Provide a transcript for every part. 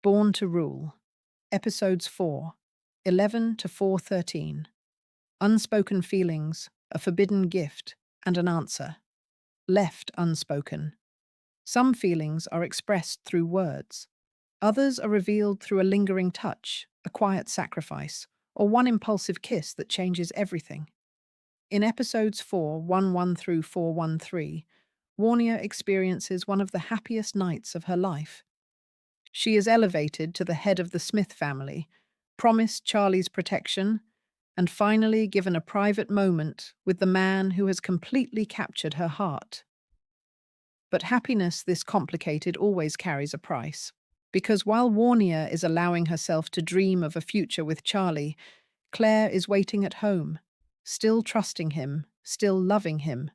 Born to Rule, Episodes 4, 11 to 4:13. Unspoken Feelings, A Forbidden Gift, and an Answer. Left unspoken. Some feelings are expressed through words. Others are revealed through a lingering touch, a quiet sacrifice, or one impulsive kiss that changes everything. In episodes 4:11 through 4:13, Warnia experiences one of the happiest nights of her life. She is elevated to the head of the Smith family, promised Charlie's protection, and finally given a private moment with the man who has completely captured her heart. But happiness this complicated always carries a price. Because while Warnia is allowing herself to dream of a future with Charlie, Claire is waiting at home, still trusting him, still loving him,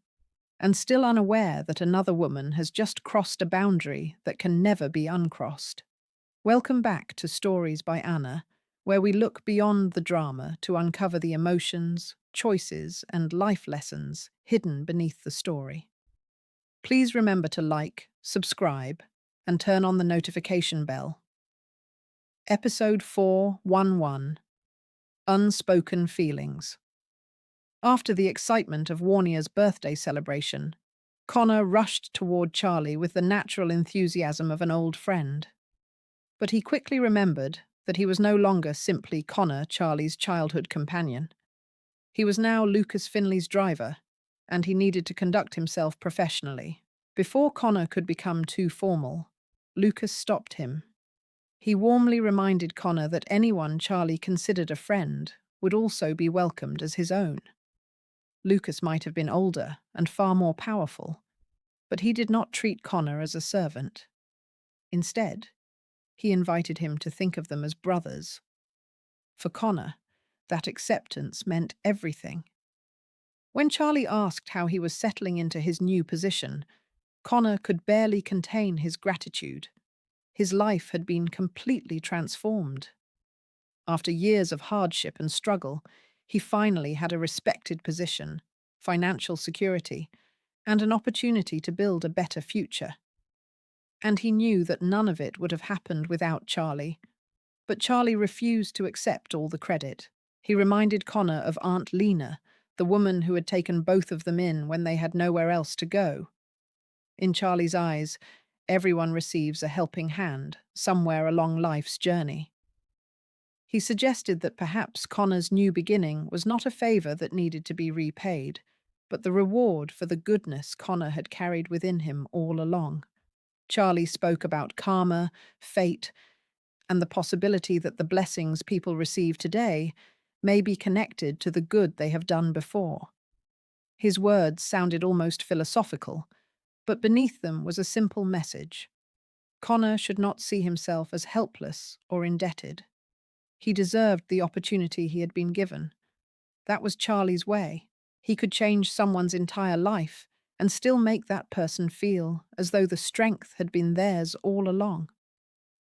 and still unaware that another woman has just crossed a boundary that can never be uncrossed. Welcome back to Stories by Anna, where we look beyond the drama to uncover the emotions, choices, and life lessons hidden beneath the story. Please remember to like, subscribe, and turn on the notification bell. Episode 4:11. Unspoken Feelings. After the excitement of Warnia's birthday celebration, Connor rushed toward Charlie with the natural enthusiasm of an old friend. But he quickly remembered that he was no longer simply Connor, Charlie's childhood companion. He was now Lucas Finley's driver, and he needed to conduct himself professionally. Before Connor could become too formal, Lucas stopped him. He warmly reminded Connor that anyone Charlie considered a friend would also be welcomed as his own. Lucas might have been older and far more powerful, but he did not treat Connor as a servant. Instead, he invited him to think of them as brothers. For Connor, that acceptance meant everything. When Charlie asked how he was settling into his new position, Connor could barely contain his gratitude. His life had been completely transformed. After years of hardship and struggle, he finally had a respected position, financial security, and an opportunity to build a better future. And he knew that none of it would have happened without Charlie. But Charlie refused to accept all the credit. He reminded Connor of Aunt Lena, the woman who had taken both of them in when they had nowhere else to go. In Charlie's eyes, everyone receives a helping hand somewhere along life's journey. He suggested that perhaps Connor's new beginning was not a favor that needed to be repaid, but the reward for the goodness Connor had carried within him all along. Charlie spoke about karma, fate, and the possibility that the blessings people receive today may be connected to the good they have done before. His words sounded almost philosophical, but beneath them was a simple message. Connor should not see himself as helpless or indebted. He deserved the opportunity he had been given. That was Charlie's way. He could change someone's entire life and still make that person feel as though the strength had been theirs all along.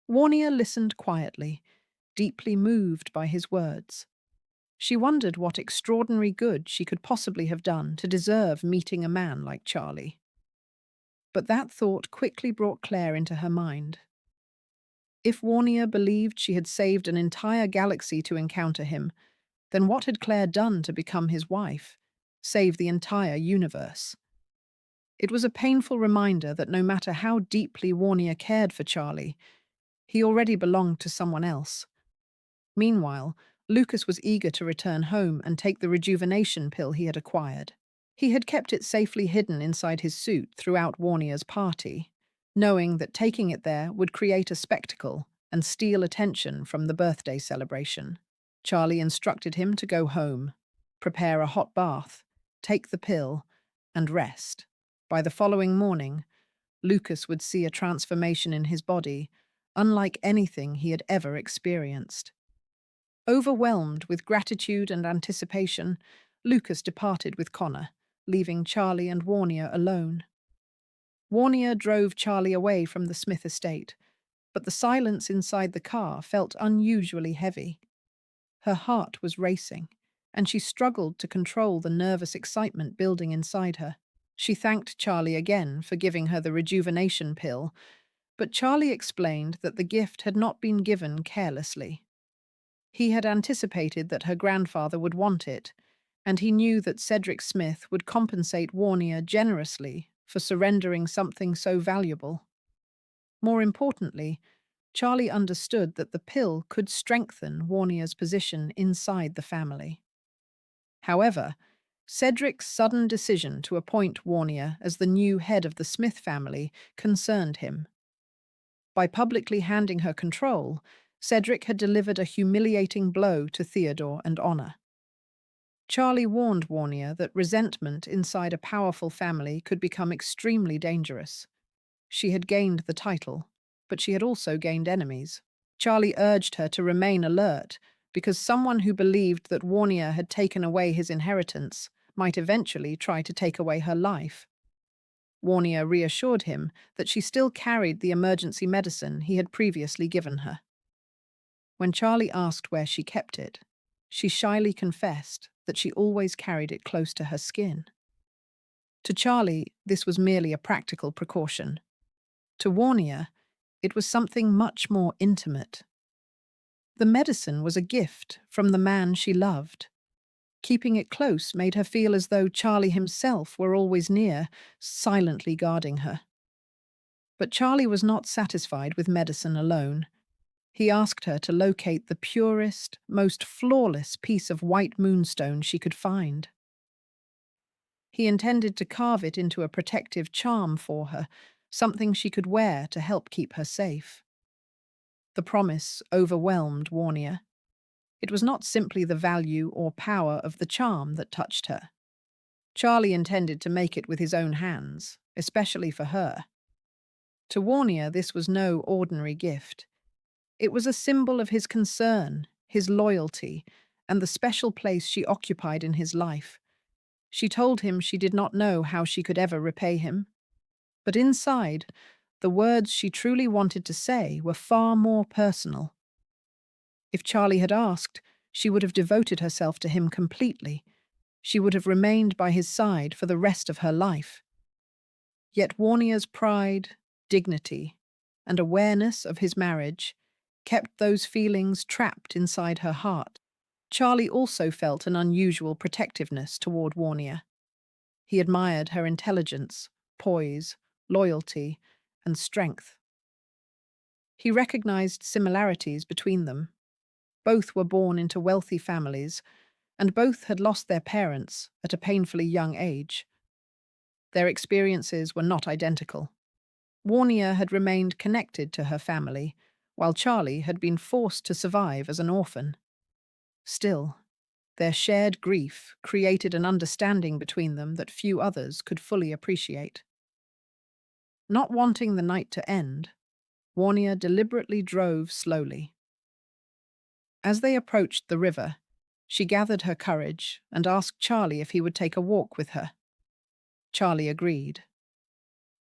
Warnia listened quietly, deeply moved by his words. She wondered what extraordinary good she could possibly have done to deserve meeting a man like Charlie. But that thought quickly brought Claire into her mind. If Warnia believed she had saved an entire galaxy to encounter him, then what had Claire done to become his wife, save the entire universe? It was a painful reminder that no matter how deeply Warnia cared for Charlie, he already belonged to someone else. Meanwhile, Lucas was eager to return home and take the rejuvenation pill he had acquired. He had kept it safely hidden inside his suit throughout Warnia's party, knowing that taking it there would create a spectacle and steal attention from the birthday celebration. Charlie instructed him to go home, prepare a hot bath, take the pill, and rest. By the following morning, Lucas would see a transformation in his body, unlike anything he had ever experienced. Overwhelmed with gratitude and anticipation, Lucas departed with Connor, leaving Charlie and Warnia alone. Warnia drove Charlie away from the Smith estate, but the silence inside the car felt unusually heavy. Her heart was racing, and she struggled to control the nervous excitement building inside her. She thanked Charlie again for giving her the rejuvenation pill, But Charlie explained that the gift had not been given carelessly. He had anticipated that her grandfather would want it, and he knew that Cedric Smith would compensate Warnia generously for surrendering something so valuable. More importantly, Charlie understood that the pill could strengthen Warnia's position inside the family. However, Cedric's sudden decision to appoint Warnia as the new head of the Smith family concerned him. By publicly handing her control, Cedric had delivered a humiliating blow to Theodore and Honor. Charlie warned Warnia that resentment inside a powerful family could become extremely dangerous. She had gained the title, but she had also gained enemies. Charlie urged her to remain alert because someone who believed that Warnia had taken away his inheritance might eventually try to take away her life. Warnia reassured him that she still carried the emergency medicine he had previously given her. When Charlie asked where she kept it, she shyly confessed that she always carried it close to her skin. To Charlie, this was merely a practical precaution. To Warnia, it was something much more intimate. The medicine was a gift from the man she loved. Keeping it close made her feel as though Charlie himself were always near, silently guarding her. But Charlie was not satisfied with medicine alone. He asked her to locate the purest, most flawless piece of white moonstone she could find. He intended to carve it into a protective charm for her, something she could wear to help keep her safe. The promise overwhelmed Warnia. It was not simply the value or power of the charm that touched her. Charlie intended to make it with his own hands, especially for her. To Warnia, this was no ordinary gift. It was a symbol of his concern, his loyalty, and the special place she occupied in his life. She told him she did not know how she could ever repay him. But inside, the words she truly wanted to say were far more personal. If Charlie had asked, she would have devoted herself to him completely. She would have remained by his side for the rest of her life. Yet Warnia's pride, dignity, and awareness of his marriage kept those feelings trapped inside her heart. Charlie also felt an unusual protectiveness toward Warnia. He admired her intelligence, poise, loyalty, and strength. He recognized similarities between them. Both were born into wealthy families, and both had lost their parents at a painfully young age. Their experiences were not identical. Warnia had remained connected to her family, while Charlie had been forced to survive as an orphan. Still, their shared grief created an understanding between them that few others could fully appreciate. Not wanting the night to end, Warnia deliberately drove slowly. As they approached the river, she gathered her courage and asked Charlie if he would take a walk with her. Charlie agreed.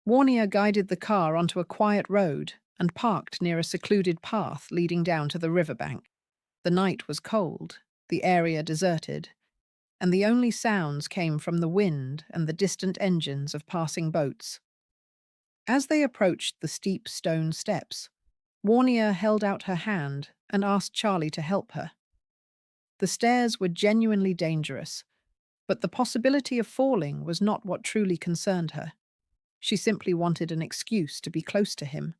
Warnia guided the car onto a quiet road and parked near a secluded path leading down to the riverbank. The night was cold, the area deserted, and the only sounds came from the wind and the distant engines of passing boats. As they approached the steep stone steps, Warnia held out her hand and asked Charlie to help her. The stairs were genuinely dangerous, but the possibility of falling was not what truly concerned her. She simply wanted an excuse to be close to him.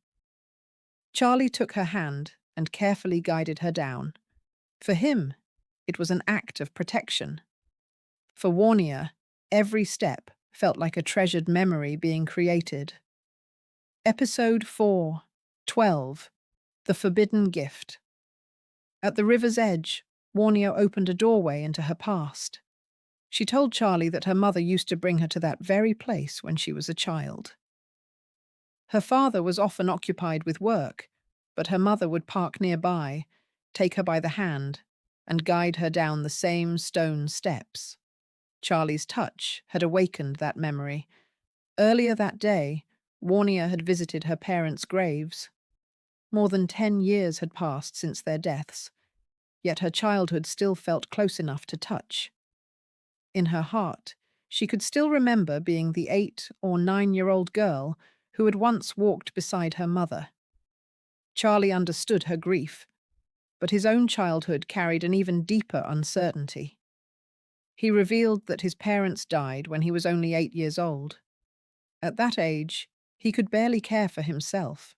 Charlie took her hand and carefully guided her down. For him, it was an act of protection. For Warnia, every step felt like a treasured memory being created. Episode 4, 12, The Forbidden Gift. At the river's edge, Warnia opened a doorway into her past. She told Charlie that her mother used to bring her to that very place when she was a child. Her father was often occupied with work, but her mother would park nearby, take her by the hand, and guide her down the same stone steps. Charlie's touch had awakened that memory. Earlier that day, Warnia had visited her parents' graves. More than 10 years had passed since their deaths, yet her childhood still felt close enough to touch. In her heart, she could still remember being the 8 or 9-year-old girl who had once walked beside her mother. Charlie understood her grief, but his own childhood carried an even deeper uncertainty. He revealed that his parents died when he was only 8 years old. At that age, he could barely care for himself.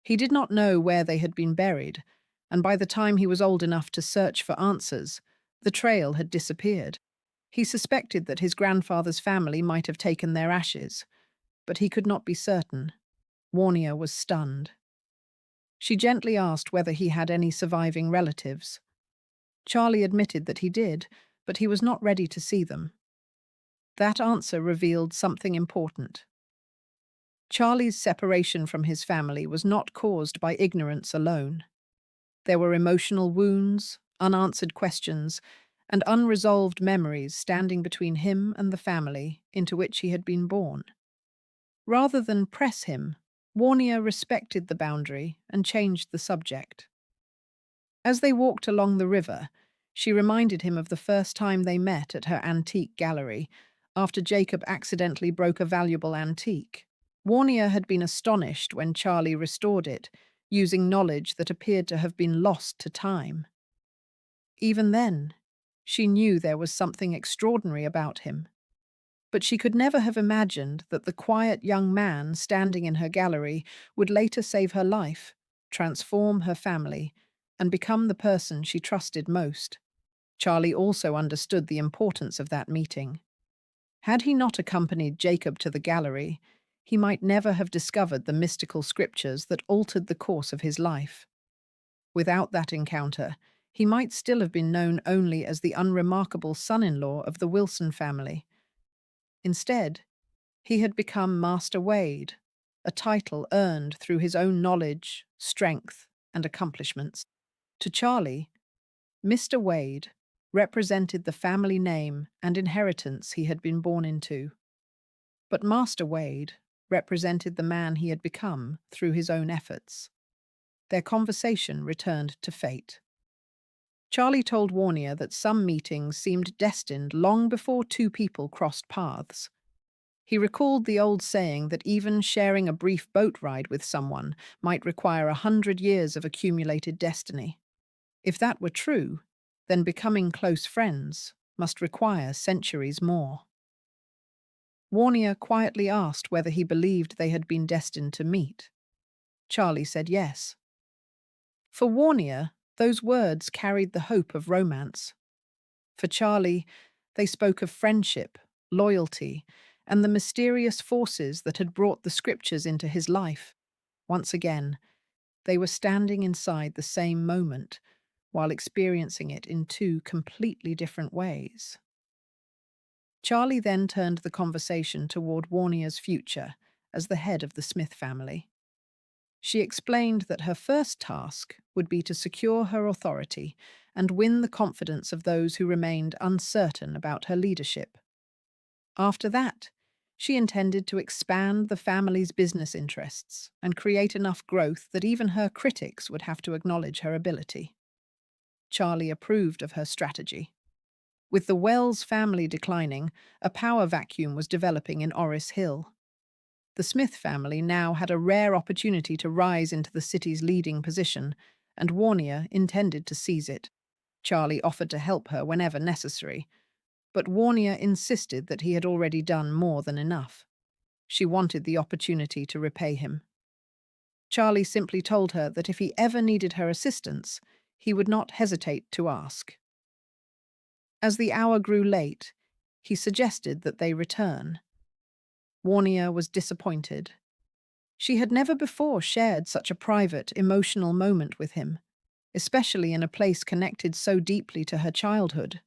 He did not know where they had been buried, and by the time he was old enough to search for answers, the trail had disappeared. He suspected that his grandfather's family might have taken their ashes, but he could not be certain. Warnia was stunned. She gently asked whether he had any surviving relatives. Charlie admitted that he did, but he was not ready to see them. That answer revealed something important. Charlie's separation from his family was not caused by ignorance alone. There were emotional wounds, unanswered questions, and unresolved memories standing between him and the family into which he had been born. Rather than press him, Warnia respected the boundary and changed the subject. As they walked along the river, she reminded him of the first time they met at her antique gallery, after Jacob accidentally broke a valuable antique. Warnia had been astonished when Charlie restored it, using knowledge that appeared to have been lost to time. Even then, she knew there was something extraordinary about him. But she could never have imagined that the quiet young man standing in her gallery would later save her life, transform her family, and become the person she trusted most. Charlie also understood the importance of that meeting. Had he not accompanied Jacob to the gallery, he might never have discovered the mystical scriptures that altered the course of his life. Without that encounter, he might still have been known only as the unremarkable son-in-law of the Wilson family. Instead, he had become Master Wade, a title earned through his own knowledge, strength, and accomplishments. To Charlie, Mr. Wade represented the family name and inheritance he had been born into. But Master Wade represented the man he had become through his own efforts. Their conversation returned to fate. Charlie told Warnia that some meetings seemed destined long before two people crossed paths. He recalled the old saying that even sharing a brief boat ride with someone might require 100 years of accumulated destiny. If that were true, then becoming close friends must require centuries more. Warnia quietly asked whether he believed they had been destined to meet. Charlie said yes. For Warnia, those words carried the hope of romance. For Charlie, they spoke of friendship, loyalty, and the mysterious forces that had brought the scriptures into his life. Once again, they were standing inside the same moment, while experiencing it in two completely different ways. Charlie then turned the conversation toward Warnia's future as the head of the Smith family. She explained that her first task would be to secure her authority and win the confidence of those who remained uncertain about her leadership. After that, she intended to expand the family's business interests and create enough growth that even her critics would have to acknowledge her ability. Charlie approved of her strategy. With the Wells family declining, a power vacuum was developing in Orris Hill. The Smith family now had a rare opportunity to rise into the city's leading position, and Warnia intended to seize it. Charlie offered to help her whenever necessary, but Warnia insisted that he had already done more than enough. She wanted the opportunity to repay him. Charlie simply told her that if he ever needed her assistance, he would not hesitate to ask. As the hour grew late, he suggested that they return. Warnia was disappointed. She had never before shared such a private, emotional moment with him, especially in a place connected so deeply to her childhood.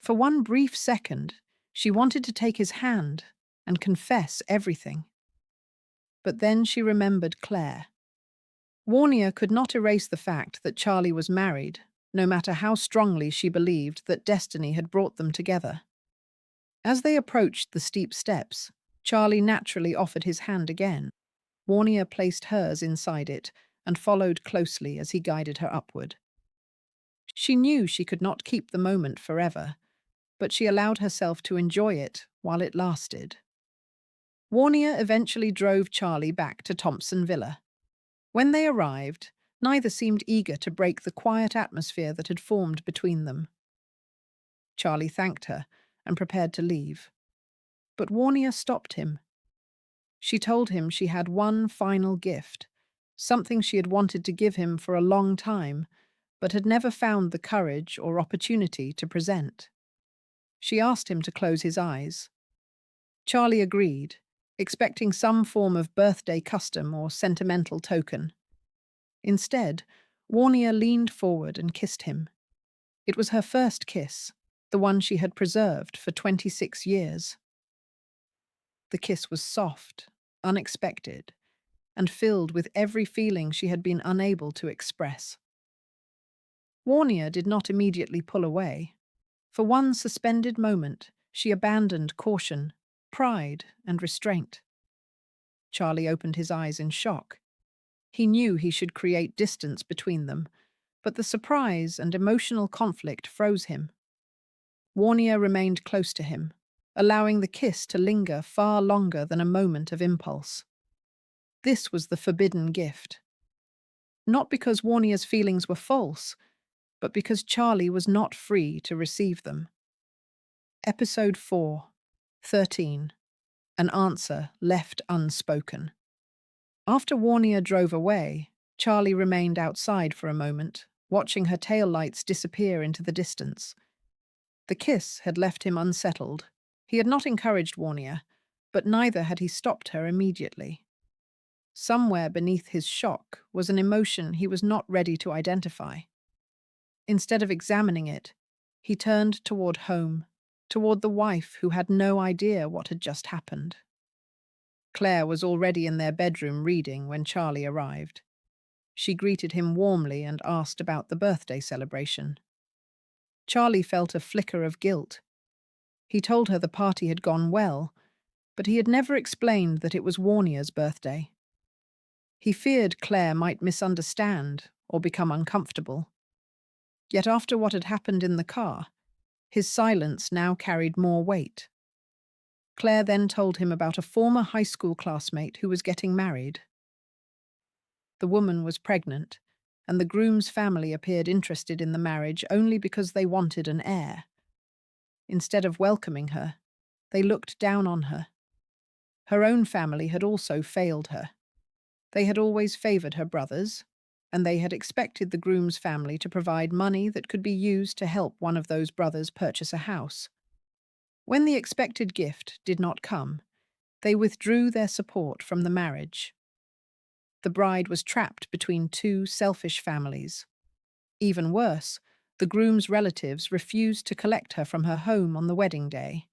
For one brief second, she wanted to take his hand and confess everything. But then she remembered Claire. Warnia could not erase the fact that Charlie was married, no matter how strongly she believed that destiny had brought them together. As they approached the steep steps, Charlie naturally offered his hand again. Warnia placed hers inside it and followed closely as he guided her upward. She knew she could not keep the moment forever, but she allowed herself to enjoy it while it lasted. Warnia eventually drove Charlie back to Thompson Villa. When they arrived, neither seemed eager to break the quiet atmosphere that had formed between them. Charlie thanked her and prepared to leave. But Warnia stopped him. She told him she had one final gift, something she had wanted to give him for a long time, but had never found the courage or opportunity to present. She asked him to close his eyes. Charlie agreed, expecting some form of birthday custom or sentimental token. Instead, Warnia leaned forward and kissed him. It was her first kiss, the one she had preserved for 26 years. The kiss was soft, unexpected, and filled with every feeling she had been unable to express. Warnia did not immediately pull away. For one suspended moment, she abandoned caution, pride, and restraint. Charlie opened his eyes in shock. He knew he should create distance between them, but the surprise and emotional conflict froze him. Warnia remained close to him, allowing the kiss to linger far longer than a moment of impulse. This was the forbidden gift. Not because Warnia's feelings were false, but because Charlie was not free to receive them. Episode 4, 13. An answer left unspoken. After Warnia drove away, Charlie remained outside for a moment, watching her taillights disappear into the distance. The kiss had left him unsettled. He had not encouraged Warnia, but neither had he stopped her immediately. Somewhere beneath his shock was an emotion he was not ready to identify. Instead of examining it, he turned toward home, toward the wife who had no idea what had just happened. Claire was already in their bedroom reading when Charlie arrived. She greeted him warmly and asked about the birthday celebration. Charlie felt a flicker of guilt. He told her the party had gone well, but he had never explained that it was Warnia's birthday. He feared Claire might misunderstand or become uncomfortable. Yet after what had happened in the car, his silence now carried more weight. Claire then told him about a former high school classmate who was getting married. The woman was pregnant, and the groom's family appeared interested in the marriage only because they wanted an heir. Instead of welcoming her, they looked down on her. Her own family had also failed her. They had always favored her brothers, and they had expected the groom's family to provide money that could be used to help one of those brothers purchase a house. When the expected gift did not come, they withdrew their support from the marriage. The bride was trapped between two selfish families. Even worse, the groom's relatives refused to collect her from her home on the wedding day.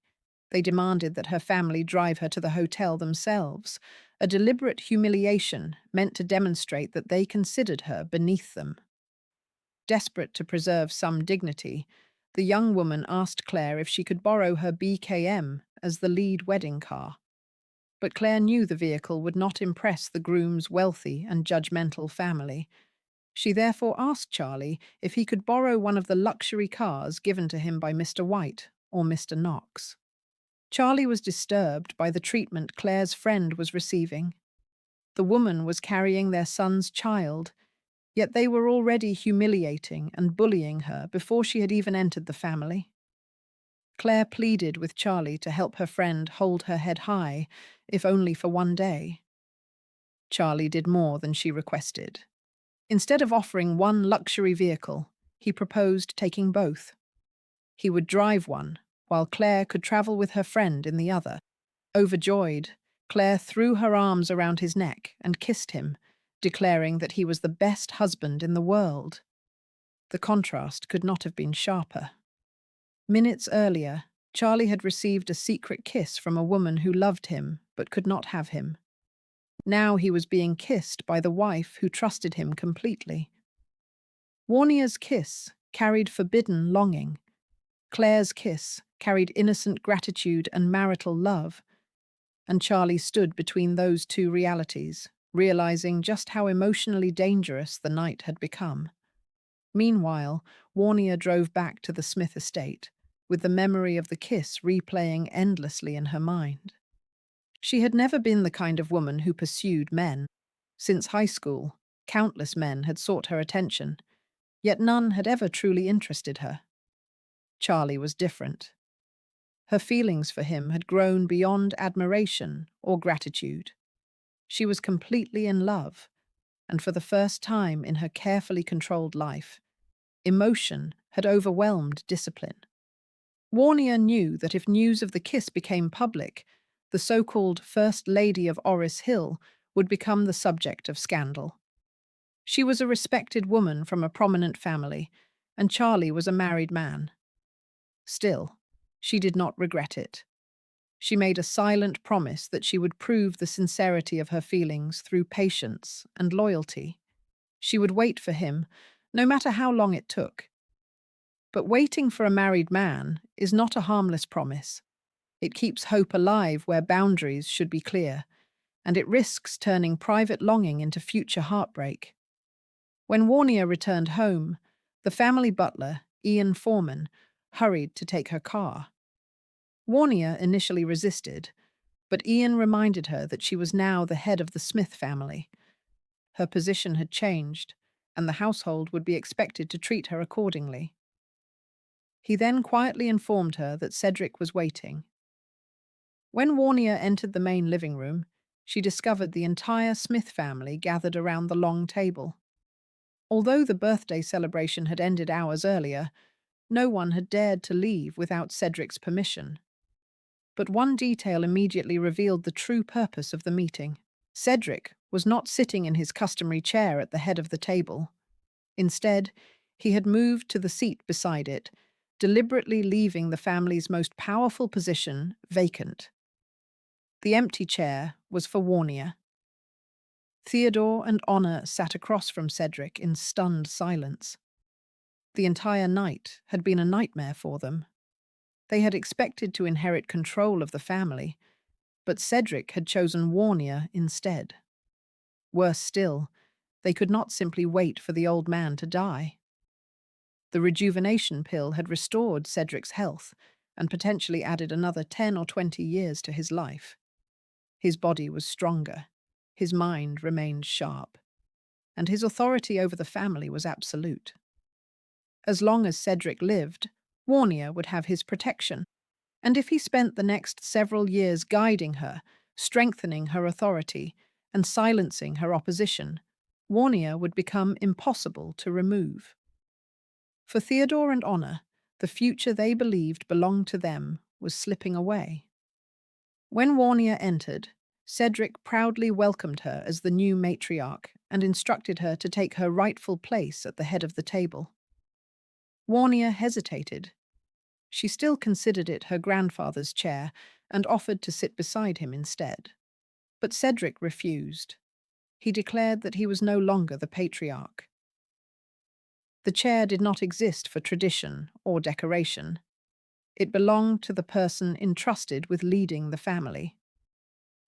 They demanded that her family drive her to the hotel themselves, a deliberate humiliation meant to demonstrate that they considered her beneath them. Desperate to preserve some dignity, the young woman asked Claire if she could borrow her BKM as the lead wedding car. But Claire knew the vehicle would not impress the groom's wealthy and judgmental family. She therefore asked Charlie if he could borrow one of the luxury cars given to him by Mr. White or Mr. Knox. Charlie was disturbed by the treatment Claire's friend was receiving. The woman was carrying their son's child, yet they were already humiliating and bullying her before she had even entered the family. Claire pleaded with Charlie to help her friend hold her head high, if only for one day. Charlie did more than she requested. Instead of offering one luxury vehicle, he proposed taking both. He would drive one, while Claire could travel with her friend in the other. Overjoyed, Claire threw her arms around his neck and kissed him, declaring that he was the best husband in the world. The contrast could not have been sharper. Minutes earlier, Charlie had received a secret kiss from a woman who loved him but could not have him. Now he was being kissed by the wife who trusted him completely. Warnia's kiss carried forbidden longing. Claire's kiss carried innocent gratitude and marital love. And Charlie stood between those two realities, realizing just how emotionally dangerous the night had become. Meanwhile, Warnia drove back to the Smith estate, with the memory of the kiss replaying endlessly in her mind. She had never been the kind of woman who pursued men. Since high school, countless men had sought her attention, yet none had ever truly interested her. Charlie was different. Her feelings for him had grown beyond admiration or gratitude. She was completely in love, and for the first time in her carefully controlled life, emotion had overwhelmed discipline. Warnia knew that if news of the kiss became public, the so-called First Lady of Orris Hill would become the subject of scandal. She was a respected woman from a prominent family, and Charlie was a married man. Still, she did not regret it. She made a silent promise that she would prove the sincerity of her feelings through patience and loyalty. She would wait for him, no matter how long it took. But waiting for a married man is not a harmless promise. It keeps hope alive where boundaries should be clear, and it risks turning private longing into future heartbreak. When Warnia returned home, the family butler, Ian Foreman, hurried to take her car. Warnia initially resisted, but Ian reminded her that she was now the head of the Smith family. Her position had changed, and the household would be expected to treat her accordingly. He then quietly informed her that Cedric was waiting. When Warnia entered the main living room, she discovered the entire Smith family gathered around the long table. Although the birthday celebration had ended hours earlier, no one had dared to leave without Cedric's permission. But one detail immediately revealed the true purpose of the meeting. Cedric was not sitting in his customary chair at the head of the table. Instead, he had moved to the seat beside it, deliberately leaving the family's most powerful position vacant. The empty chair was for Warnia. Theodore and Honor sat across from Cedric in stunned silence. The entire night had been a nightmare for them. They had expected to inherit control of the family, but Cedric had chosen Warnia instead. Worse still, they could not simply wait for the old man to die. The rejuvenation pill had restored Cedric's health and potentially added another 10 or 20 years to his life. His body was stronger, his mind remained sharp, and his authority over the family was absolute. As long as Cedric lived, Warnia would have his protection, and if he spent the next several years guiding her, strengthening her authority, and silencing her opposition, Warnia would become impossible to remove. For Theodore and Honor, the future they believed belonged to them was slipping away. When Warnia entered, Cedric proudly welcomed her as the new matriarch and instructed her to take her rightful place at the head of the table. Warnia hesitated. She still considered it her grandfather's chair and offered to sit beside him instead. But Cedric refused. He declared that he was no longer the patriarch. The chair did not exist for tradition or decoration. It belonged to the person entrusted with leading the family.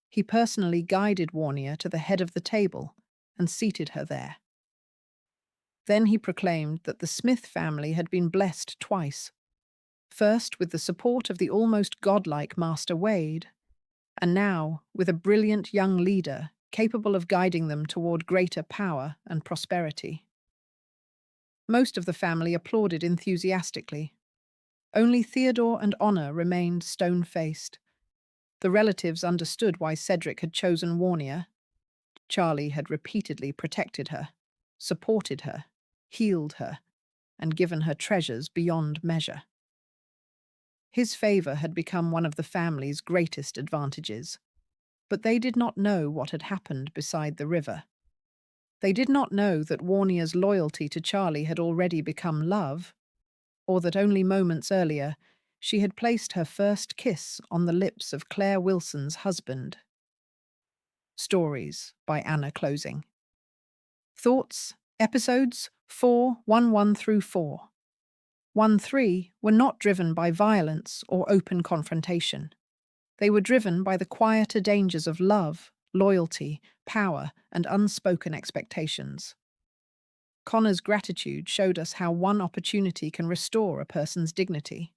He personally guided Warnia to the head of the table and seated her there. Then he proclaimed that the Smith family had been blessed twice. First with the support of the almost godlike Master Wade, and now with a brilliant young leader capable of guiding them toward greater power and prosperity. Most of the family applauded enthusiastically. Only Theodore and Honor remained stone-faced. The relatives understood why Cedric had chosen Warnia. Charlie had repeatedly protected her, supported her, healed her, and given her treasures beyond measure. His favor had become one of the family's greatest advantages, but they did not know what had happened beside the river. They did not know that Warnia's loyalty to Charlie had already become love, or that only moments earlier she had placed her first kiss on the lips of Claire Wilson's husband. Stories by Anna Closing. Thoughts, episodes 4:1 through 4. 1-3 were not driven by violence or open confrontation. They were driven by the quieter dangers of love, loyalty, power, and unspoken expectations. Connor's gratitude showed us how one opportunity can restore a person's dignity.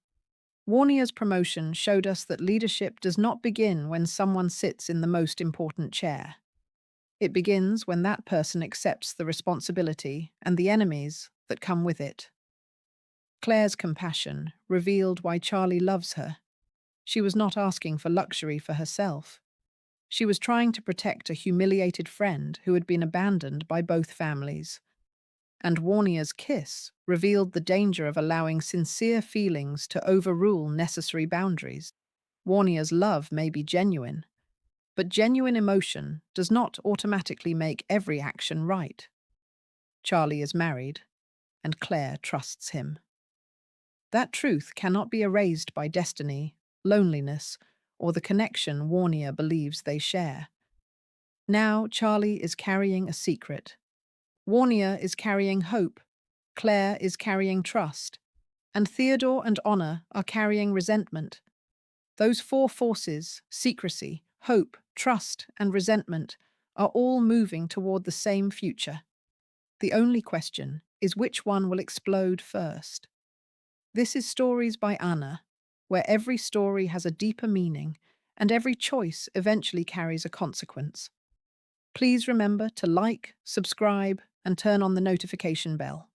Warnia's promotion showed us that leadership does not begin when someone sits in the most important chair. It begins when that person accepts the responsibility and the enemies that come with it. Claire's compassion revealed why Charlie loves her. She was not asking for luxury for herself. She was trying to protect a humiliated friend who had been abandoned by both families. And Warnia's kiss revealed the danger of allowing sincere feelings to overrule necessary boundaries. Warnia's love may be genuine, but genuine emotion does not automatically make every action right. Charlie is married, and Claire trusts him. That truth cannot be erased by destiny, loneliness, or the connection Warnia believes they share. Now Charlie is carrying a secret. Warnia is carrying hope, Claire is carrying trust, and Theodore and Honor are carrying resentment. Those four forces, secrecy, hope, trust, and resentment, are all moving toward the same future. The only question is which one will explode first. This is Stories by Anna, where every story has a deeper meaning and every choice eventually carries a consequence. Please remember to like, subscribe, and turn on the notification bell.